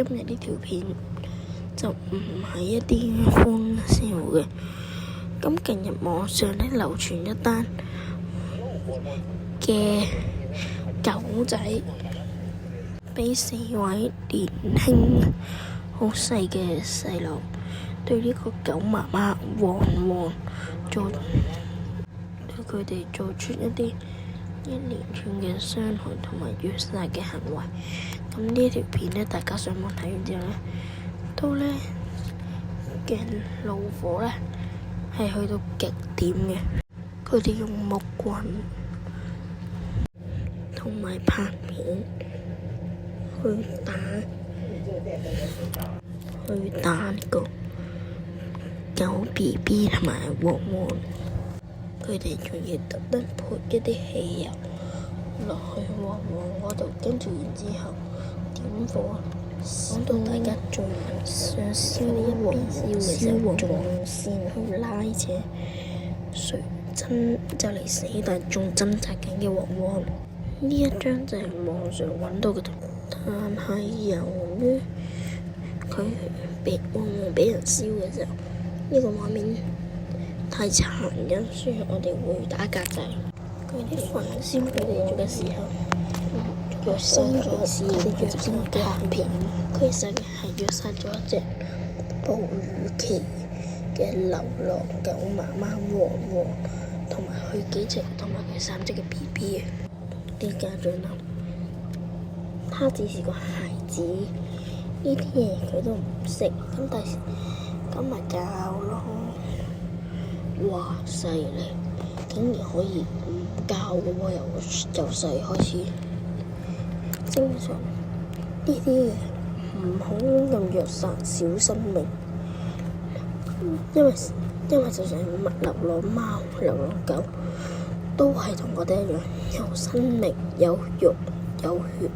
今日呢條片就唔係一啲歡笑嘅。咁近日網上咧流傳一單嘅狗仔俾4位年輕好細嘅細路對呢個狗媽媽黃黃對佢哋做出一連串嘅傷害同埋虐殺嘅行為。咁呢條片咧，大家上網睇完之後咧，都咧嘅怒火咧係去到極點嘅。佢哋用木棍同埋拍片去打呢個狗 BB 同埋黃黃。佢哋仲要特登潑一啲汽油落去黃黃嗰度，跟住然之後點火，燒到大家仲想燒呢一邊燒嘅時候，仲用線去拉扯就嚟死，但仲掙扎緊嘅黃黃。呢一張就係網上揾到嘅圖，但係由於佢黃黃俾人燒嘅時候，呢個畫面太殘忍，所以我哋會打格仔。佢哋焚燒佢哋嘅時候，虐殺咗虐殺嘅片。佢其實係虐殺咗一隻哺乳期嘅流浪狗媽媽黃黃，同埋佢3隻嘅 BB 啲家長諗，他只是個孩子，呢啲嘢佢都唔識，咁咪教咯。哇！犀利，竟然可以唔教嘅喎，由細開始。正常呢啲嘢唔好咁虐殺小生命，因為就算流浪貓、流浪狗，都係同我哋一樣有生命、有肉、有血、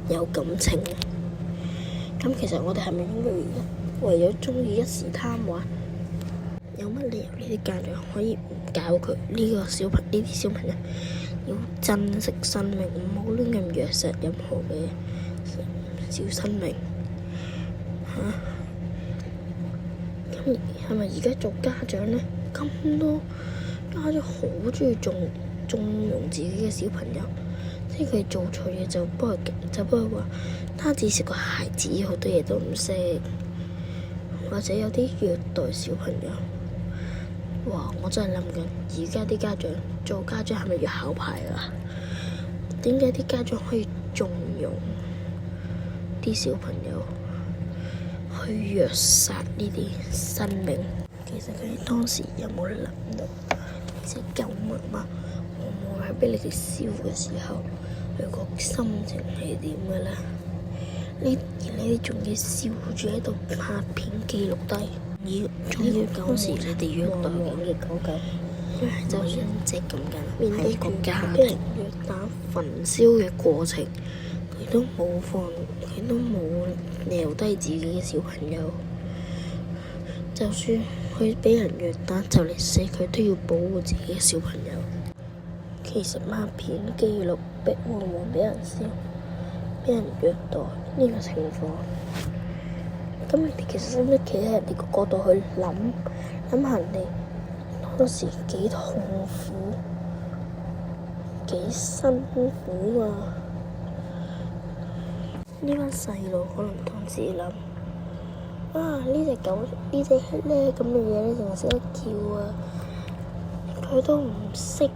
有感情。咁其實我哋係咪應該為咗鍾意一時貪玩？有乜理由呢啲家長可以唔教佢呢啲小朋友要珍惜生命，唔好亂咁虐殺任何嘅小生命？咁係咪而家做家長呢？咁多家長好鍾意縱容自己嘅小朋友，即係佢做錯嘢就幫佢話，他只是個孩子，好多嘢都唔識，或者有啲虐待小朋友。哇！我真係諗緊，而家啲家長做家長係咪要考牌啊？點解啲家長可以縱容啲小朋友去虐殺呢啲生命？其實佢哋當時有冇諗到，呢隻狗媽媽黃黃係俾你哋燒嘅時候，佢個心情係點嘅咧？你哋仲要笑住喺度拍片記錄低。仲要當時你哋虐待嘅狗，就算隻咁緊，係一個家庭虐打焚燒嘅過程，佢都冇掉低自己嘅小朋友。就算佢俾人虐打就嚟死，佢都要保護自己嘅小朋友。其實拍片記錄黃黃俾人燒、俾人虐待呢個情況，咁你哋其實識唔識企喺人哋個角度去諗下人哋當時幾痛苦、幾辛苦啊？呢班細路可能當時諗：呢隻狗呢隻咧咁嘅嘢咧，淨係識得叫啊！佢都唔識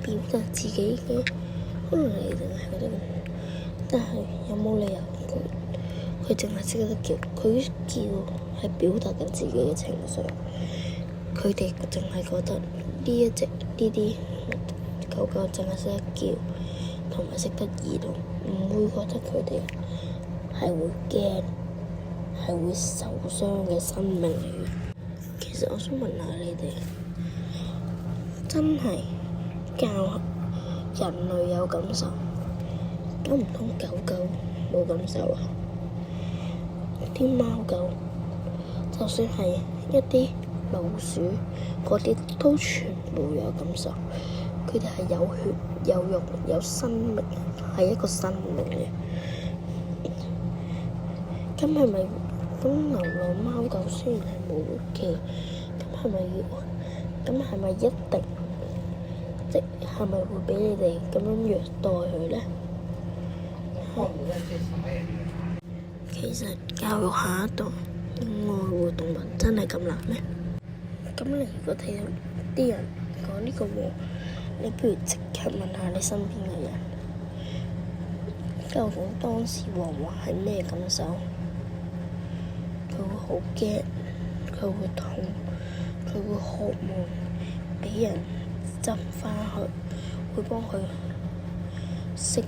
表達自己嘅，可能你哋係覺得，但係有冇理由佢淨係識得叫？佢叫係表達緊自己嘅情緒。佢哋淨係覺得呢啲狗狗淨係識得叫，同埋識得移動，唔會覺得佢哋係會驚，係會受傷嘅生命嚟嘅。其實我想問下你哋，真係教人類有感受，咁唔通狗狗冇感受啊？啲貓狗，就算係一啲老鼠，嗰啲都全部有感受。佢哋係有血有肉有生命，係一個生命嘅。咁係咪咁流浪貓狗雖然係冇嘅，咁係咪一定即係咪會俾你哋咁樣虐待佢咧？其實教育下一代愛護動物真係咁難咩？咁你如果睇到啲人講呢個禍，你不如即刻問下你身邊嘅人，究竟當時黃黃係咩感受？佢會好驚，佢會痛，佢會渴望俾人執返去，會幫佢熄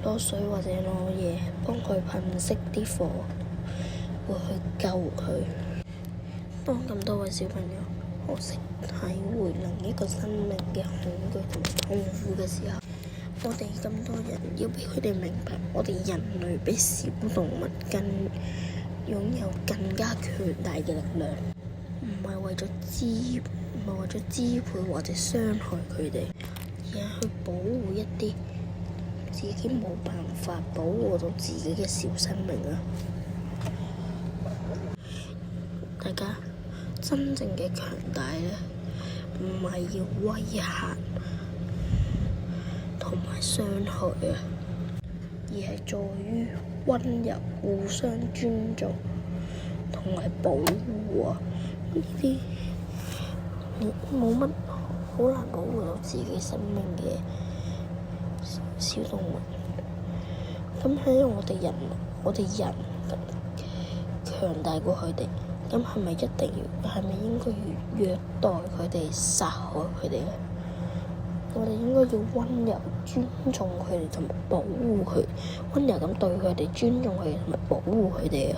攞水或者攞嘢，幫佢噴熄啲火，會去救佢。當咁多位小朋友學識體會另一個生命嘅恐懼同痛苦嘅時候，我哋咁多人要俾佢哋明白，我哋人類比小動物擁有更加強大嘅力量，唔係為咗支配或者傷害佢哋，而係去保護一啲自己冇辦法保護到自己嘅小生命啊！大家真正嘅強大咧，唔係要威嚇同埋傷害啊，而係在於溫柔、互相尊重同埋保護啊！呢啲冇乜好難保護到自己生命嘅小動物。咁喺我哋人強大過佢哋，咁係咪應該要虐待佢哋、殺害佢哋咧？我哋應該要溫柔尊重佢哋同埋保護佢，溫柔咁對佢哋，尊重佢哋同埋保護佢哋啊！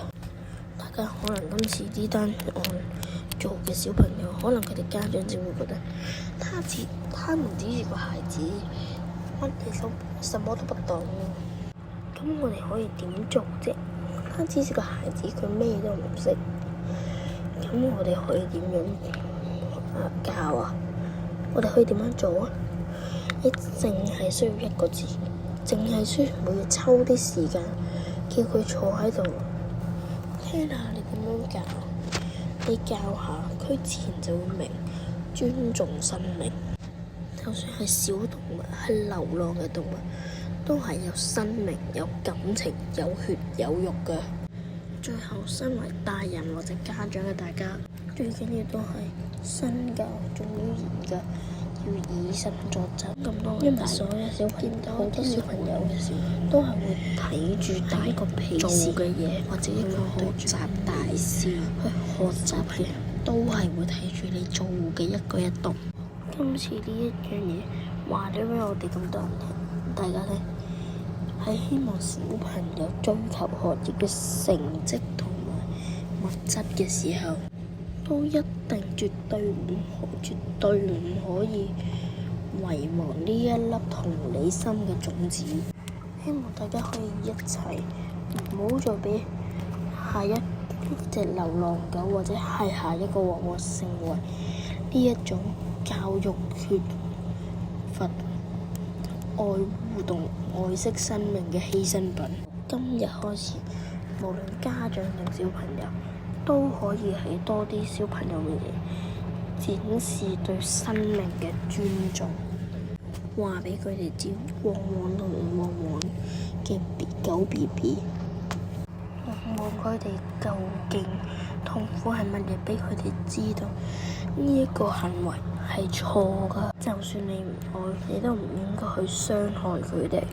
大家可能今次呢單案做嘅小朋友，可能佢哋家長只會覺得他們只是個孩子，什麼都不懂。咁我哋可以點做啫？他只是個孩子，佢咩都唔識。咁我哋可以點樣教啊？我哋可以點樣做啊？你淨係需要一個字，淨係需要每日抽啲時間，叫佢坐喺度，聽下你點樣教。你教下佢，自然就會明尊重生命。就算係小動物，係流浪嘅動物，都係有生命、有感情、有血有肉嘅。最後，身為大人或者家長嘅大家，最緊要都係身教重於言教，要以身作則。咁多因為所有小朋友，好多小朋友嘅時候，都係會睇住大個屁做嘅嘢，或者一個學習大師去學習嘅，都係會睇住你做嘅一舉一動。今次呢一樣嘢話咗俾我哋咁多人聽，大家聽，係希望小朋友追求學業嘅成績同埋物質嘅時候，都一定絕對唔可以遺忘呢一粒同理心嘅種子。希望大家可以一齊，唔好再俾下一隻流浪狗或者係下一個黃黃成為呢一種教育缺乏愛護愛惜生命嘅犧牲品。今日開始，無論家長定小朋友，都可以喺多啲小朋友面前展示對生命嘅尊重，話俾佢哋知旺旺同旺旺嘅狗 BB， 望佢哋究竟痛苦係乜嘢，俾佢哋知道呢一個行為係錯㗎。就算你唔愛，你都唔應該去傷害佢哋。